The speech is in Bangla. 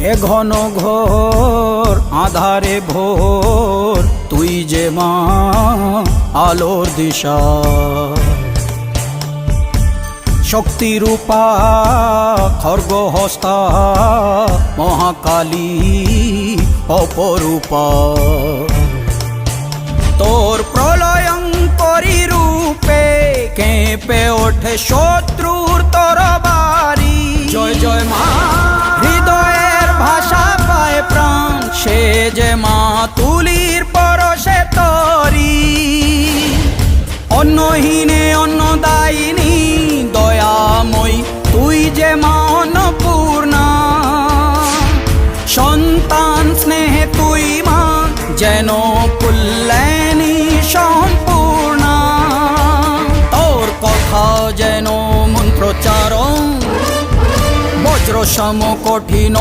এ ঘন ঘোর আধারে ভোর তুই যে মা আলোর দিশা শক্তিরূপা খর্গহস্তা মহাকালী অপরূপা তোর প্রলয়ঙ্করী রূপে কেঁপে ওঠে শত্রুর তরবারি জয় জয় মা হৃদয়ের ভাষা পায় প্রাণ সে যে মা তুলির পরশে তরি অন্নহীনে অন্নদায়িনী দয়াময়ী তুই যে মা অন্নপূর্ণা সন্তান স্নেহে তুই মা যেন কল্যাণী সম্পূর্ণা তোর কথা যেন মন্ত্রোচ্চারণ বজ্র সম কঠিন